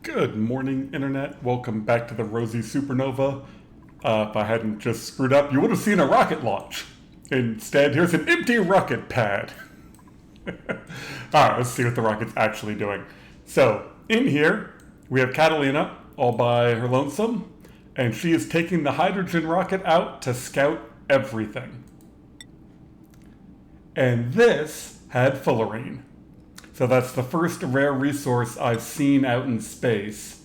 Good morning, Internet. Welcome back to the Rosy Supernova. If I hadn't just screwed up, you would have seen a rocket launch. Instead, here's an empty rocket pad. Alright, let's see what the rocket's actually doing. So, in here, we have Catalina, all by her lonesome, and she is taking the hydrogen rocket out to scout everything. And this had fullerene. So that's the first rare resource I've seen out in space.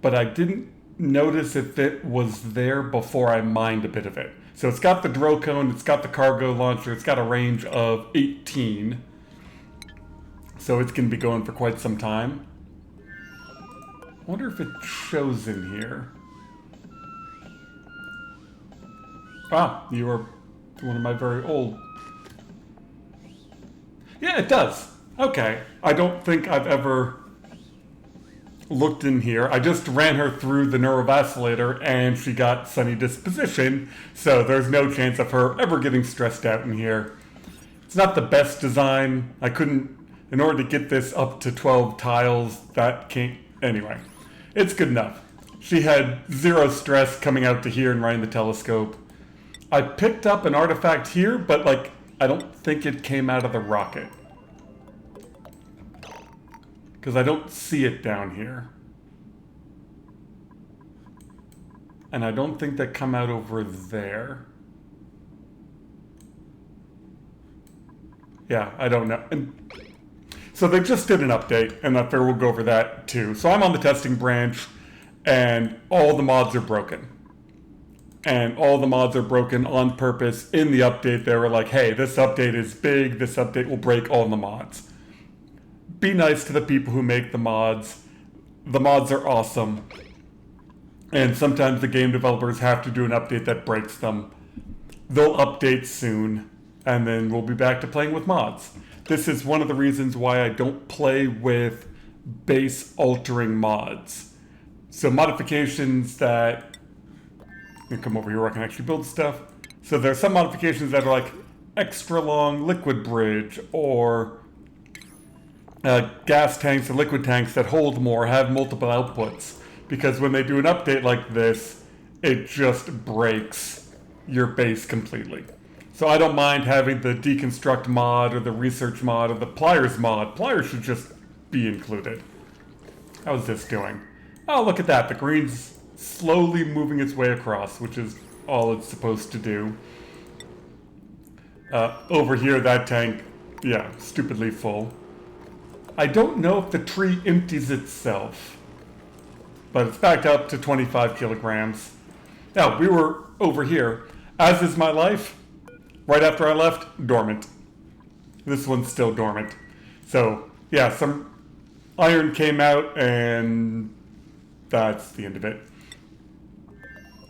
But I didn't notice if it was there before I mined a bit of it. So it's got the drone, it's got the cargo launcher, it's got a range of 18. So it's going to be going for quite some time. I wonder if it shows in here. Ah, you are one of my very old. Yeah, it does. Okay. I don't think I've ever looked in here. I just ran her through the neurovacillator and she got sunny disposition, so there's no chance of her ever getting stressed out in here. It's not the best design. I couldn't, in order to get this up to 12 tiles, that can't, anyway. It's good enough. She had zero stress coming out to here and running the telescope. I picked up an artifact here, but I don't think it came out of the rocket. Because I don't see it down here. And I don't think they come out over there. Yeah, I don't know. And so they just did an update, and I figure we'll go over that too. So I'm on the testing branch, and all the mods are broken. And all the mods are broken on purpose. In the update, they were like, hey, this update is big. This update will break all the mods. Be nice to the people who make the mods. The mods are awesome. And sometimes the game developers have to do an update that breaks them. They'll update soon. And then we'll be back to playing with mods. This is one of the reasons why I don't play with base altering mods. So modifications that... Let me come over here where I can actually build stuff. So there's some modifications that are like extra long liquid bridge or gas tanks and liquid tanks that hold more, have multiple outputs. Because when they do an update like this, it just breaks your base completely. So I don't mind having the deconstruct mod or the research mod or the pliers mod. Pliers should just be included. How's this doing? Oh, look at that. The green's slowly moving its way across, which is all it's supposed to do. Over here, that tank, yeah, stupidly full. I don't know if the tree empties itself, but it's back up to 25 kilograms. Now, we were over here. As is my life, right after I left, dormant. This one's still dormant. So, yeah, some iron came out, and that's the end of it.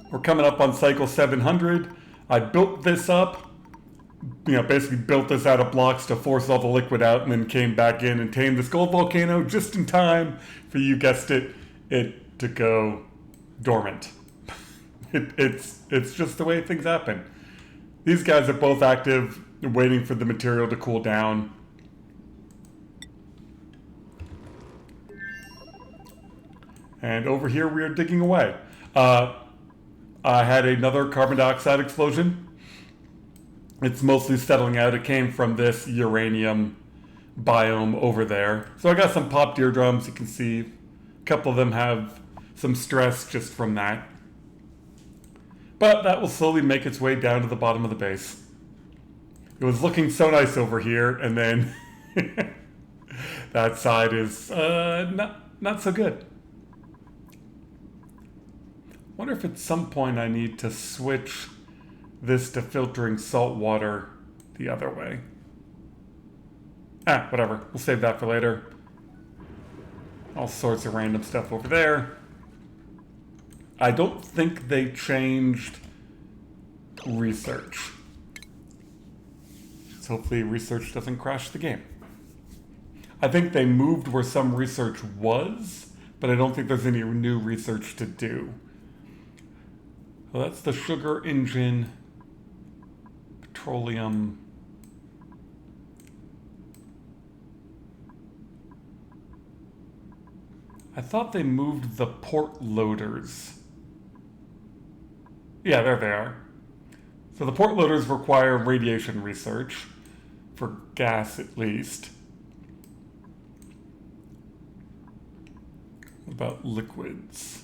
We're coming up on cycle 700. I built this up, basically built this out of blocks to force all the liquid out and then came back in and tamed this gold volcano just in time for, you guessed it to go dormant. It's just the way things happen. These guys are both active, waiting for the material to cool down. And over here we are digging away. I had another carbon dioxide explosion. It's mostly settling out. It came from this uranium biome over there. So I got some popped eardrums, you can see. A couple of them have some stress just from that. But that will slowly make its way down to the bottom of the base. It was looking so nice over here, and then that side is not so good. Wonder if at some point I need to switch this to filtering salt water the other way. Whatever. We'll save that for later. All sorts of random stuff over there. I don't think they changed research. So hopefully research doesn't crash the game. I think they moved where some research was, but I don't think there's any new research to do. Well, that's the sugar engine, petroleum. I thought they moved the port loaders. Yeah, there they are. So the port loaders require radiation research, for gas at least. What about liquids?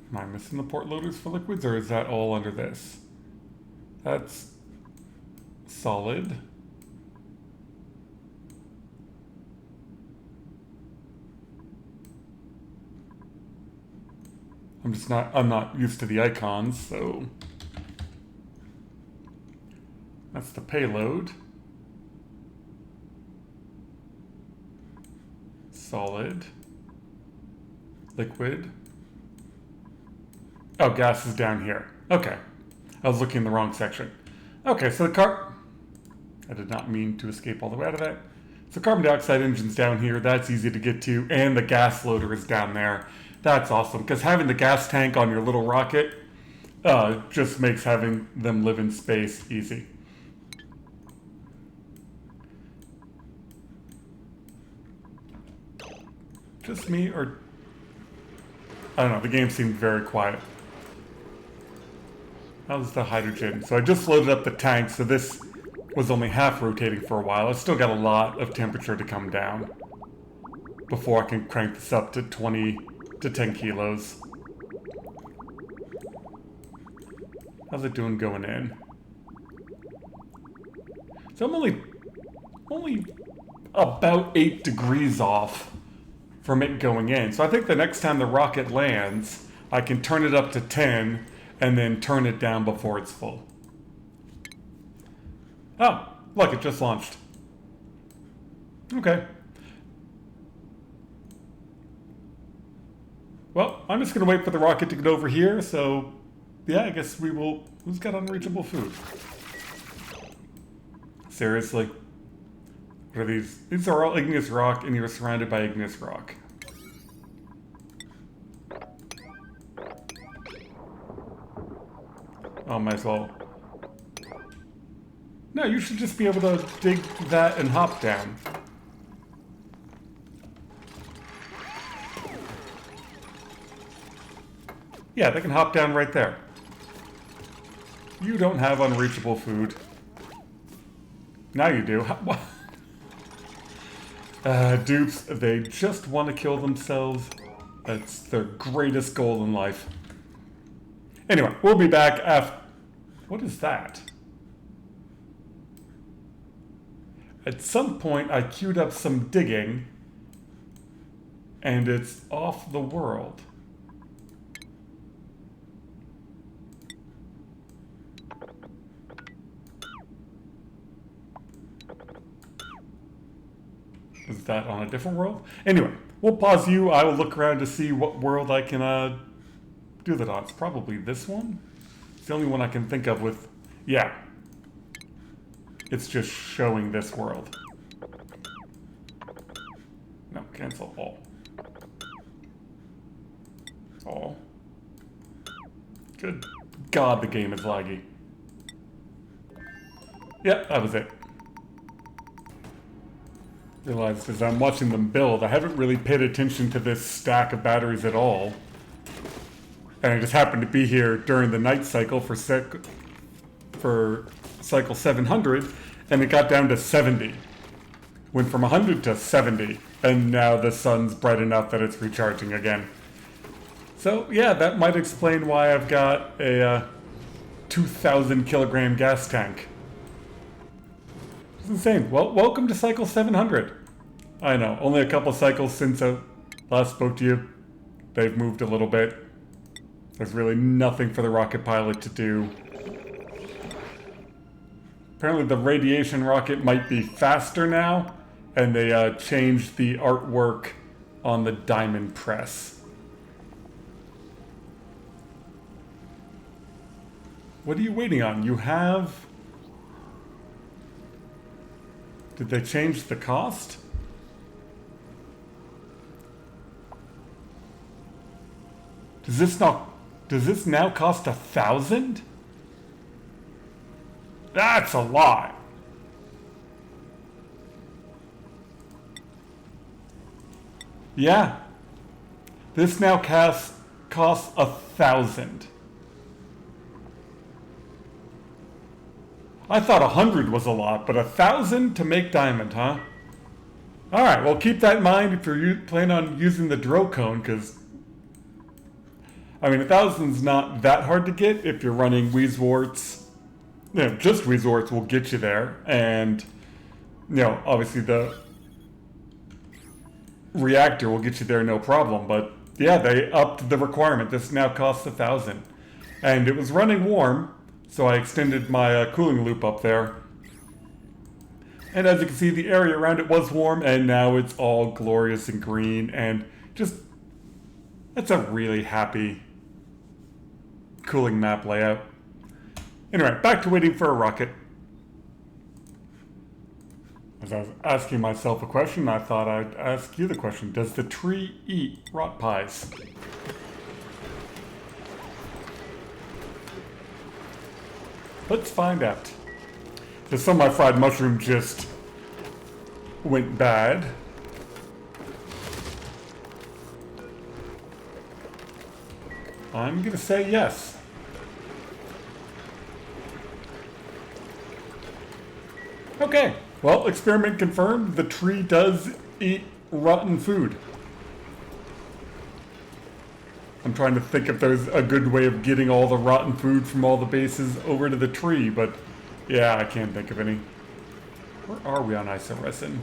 Am I missing the port loaders for liquids, or is that all under this? That's solid. I'm not used to the icons, so that's the payload. Solid. Liquid. Oh, gas is down here. Okay. I was looking in the wrong section. Okay, so the I did not mean to escape all the way out of that. So carbon dioxide engine's down here. That's easy to get to. And the gas loader is down there. That's awesome, because having the gas tank on your little rocket just makes having them live in space easy. Just me, or... I don't know, the game seemed very quiet. How's the hydrogen? So I just loaded up the tank, so this was only half rotating for a while. I still got a lot of temperature to come down before I can crank this up to 20 to 10 kilos. How's it doing going in? So I'm only about 8 degrees off from it going in. So I think the next time the rocket lands, I can turn it up to 10 and then turn it down before it's full. Oh, look, it just launched. Okay. Well, I'm just going to wait for the rocket to get over here, so yeah, I guess we will... Who's got unreachable food? Seriously? What are these? These are all igneous rock, and you're surrounded by igneous rock. Oh, might as well. No, you should just be able to dig that and hop down. Yeah, they can hop down right there. You don't have unreachable food. Now you do. Dupes, they just want to kill themselves. That's their greatest goal in life. Anyway, we'll be back after... What is that? At some point, I queued up some digging, and it's off the world. Is that on a different world? Anyway, we'll pause you. I will look around to see what world I can do that on. It's probably this one. It's the only one I can think of with... Yeah. It's just showing this world. No, cancel all. All. Good God, the game is laggy. Yeah, that was it. Realized as I'm watching them build, I haven't really paid attention to this stack of batteries at all. And I just happened to be here during the night cycle for cycle 700, and it got down to 70. Went from 100 to 70, and now the sun's bright enough that it's recharging again. So yeah, that might explain why I've got a 2,000 kilogram gas tank. It's insane. Well, welcome to cycle 700. I know, only a couple cycles since I last spoke to you. They've moved a little bit. There's really nothing for the rocket pilot to do. Apparently the radiation rocket might be faster now, and they changed the artwork on the diamond press. What are you waiting on? You have... Did they change the cost? Does this now cost 1,000? That's a lot. Yeah. This now costs 1,000. I thought 100 was a lot, but 1,000 to make diamond, huh? Alright, well keep that in mind if you plan on using the drill cone, because I mean 1,000's not that hard to get if you're running Weezeworts. You know, just Weezeworts will get you there, and you know, obviously the reactor will get you there no problem, but yeah, they upped the requirement. This now costs 1,000. And it was running warm, so I extended my cooling loop up there. And as you can see, the area around it was warm, and now it's all glorious and green, and just, that's a really happy cooling map layout. Anyway, back to waiting for a rocket. As I was asking myself a question, I thought I'd ask you the question. Does the tree eat rot pies? Let's find out. So some of my fried mushroom just went bad. I'm gonna say yes. Okay, well, experiment confirmed. The tree does eat rotten food. I'm trying to think if there's a good way of getting all the rotten food from all the bases over to the tree, but yeah, I can't think of any. Where are we on isoresin?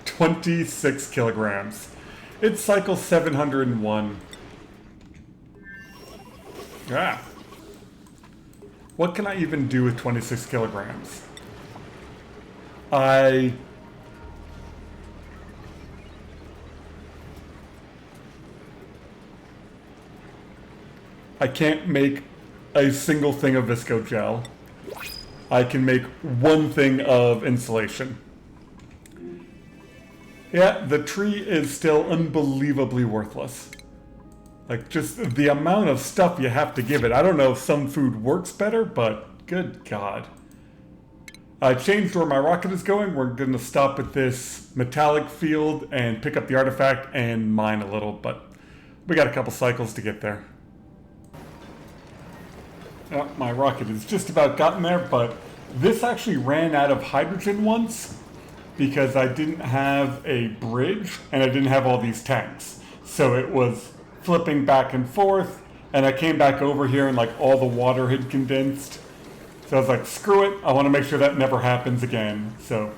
26 kilograms. It's cycle 701. Ah. What can I even do with 26 kilograms? I can't make a single thing of visco gel. I can make one thing of insulation. Yeah, the tree is still unbelievably worthless. Like, just the amount of stuff you have to give it. I don't know if some food works better, but good God. I changed where my rocket is going. We're going to stop at this metallic field and pick up the artifact and mine a little, but we got a couple cycles to get there. Oh, my rocket has just about gotten there, but this actually ran out of hydrogen once because I didn't have a bridge and I didn't have all these tanks. So it was flipping back and forth, and I came back over here and like all the water had condensed. So I was like, screw it, I want to make sure that never happens again. So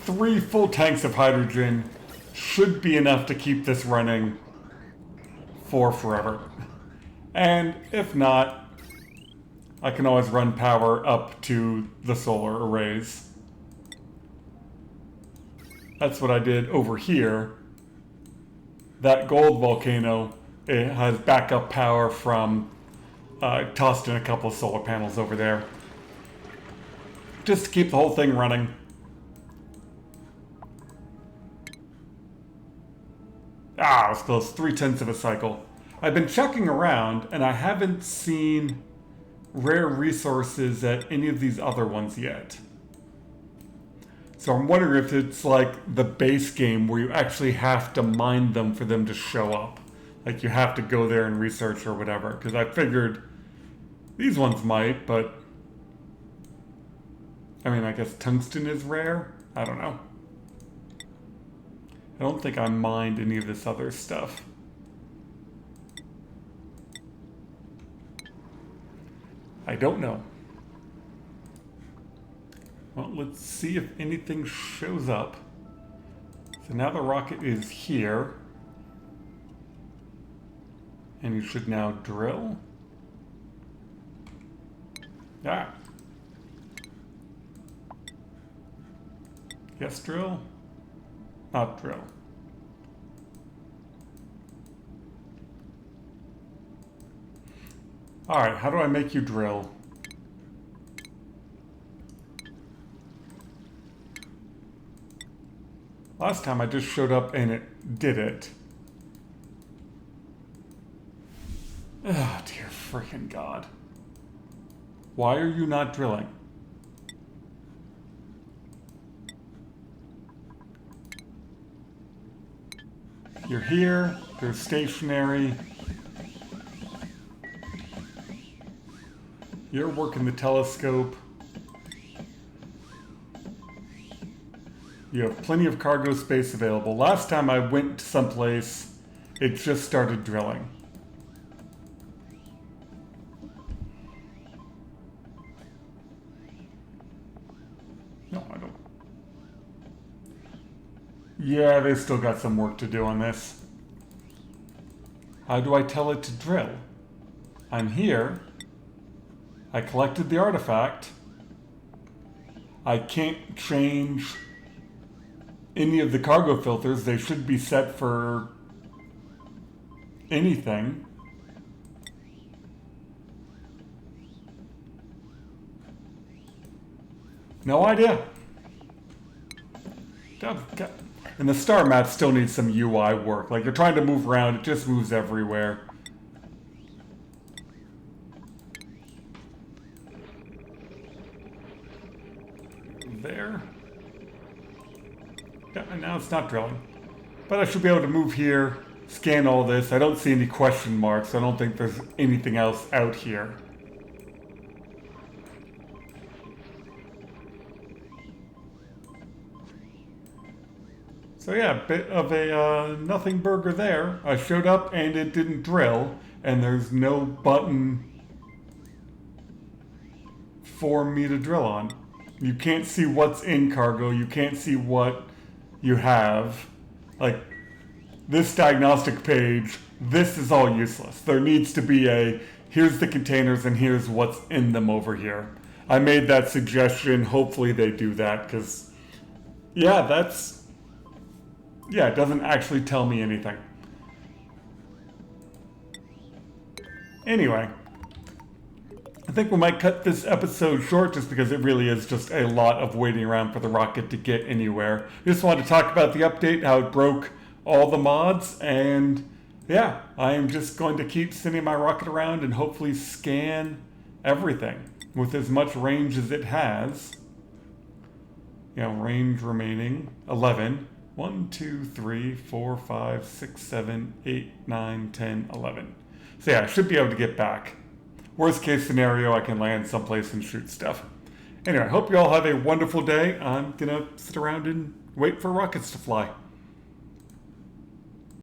3 full tanks of hydrogen should be enough to keep this running for forever. And if not, I can always run power up to the solar arrays. That's what I did over here. That gold volcano, it has backup power from, tossed in a couple of solar panels over there. Just to keep the whole thing running. Ah, it was close, 3/10 of a cycle. I've been checking around and I haven't seen rare resources at any of these other ones yet. So I'm wondering if it's like the base game where you actually have to mine them for them to show up. Like you have to go there and research or whatever. Because I figured these ones might, but I mean, I guess tungsten is rare? I don't know. I don't think I mined any of this other stuff. I don't know. Well, let's see if anything shows up. So now the rocket is here. And you should now drill. Ah. Yes, drill. Not drill. Alright, how do I make you drill? Last time I just showed up and it did it. Oh, dear freaking God. Why are you not drilling? You're here. They're stationary. You're working the telescope. You have plenty of cargo space available. Last time I went to someplace, it just started drilling. No, I don't. Yeah, they still got some work to do on this. How do I tell it to drill? I'm here. I collected the artifact. I can't change any of the cargo filters. They should be set for anything. No idea. And the star map still needs some UI work. Like, you're trying to move around, it just moves everywhere. There. Yeah, and now it's not drilling. But I should be able to move here, scan all this. I don't see any question marks. I don't think there's anything else out here. So yeah, a bit of a nothing burger there. I showed up and it didn't drill, and there's no button for me to drill on. You can't see what's in cargo, you can't see what you have. Like, this diagnostic page, this is all useless. There needs to be a, here's the containers and here's what's in them over here. I made that suggestion, hopefully they do that, because, yeah, it doesn't actually tell me anything. Anyway, I think we might cut this episode short just because it really is just a lot of waiting around for the rocket to get anywhere. I just wanted to talk about the update, how it broke all the mods, and yeah, I am just going to keep sending my rocket around and hopefully scan everything with as much range as it has. You know, range remaining 11. 1, 2, 3, 4, 5, 6, 7, 8, 9, 10, 11. So yeah, I should be able to get back. Worst case scenario, I can land someplace and shoot stuff. Anyway, I hope you all have a wonderful day. I'm gonna sit around and wait for rockets to fly.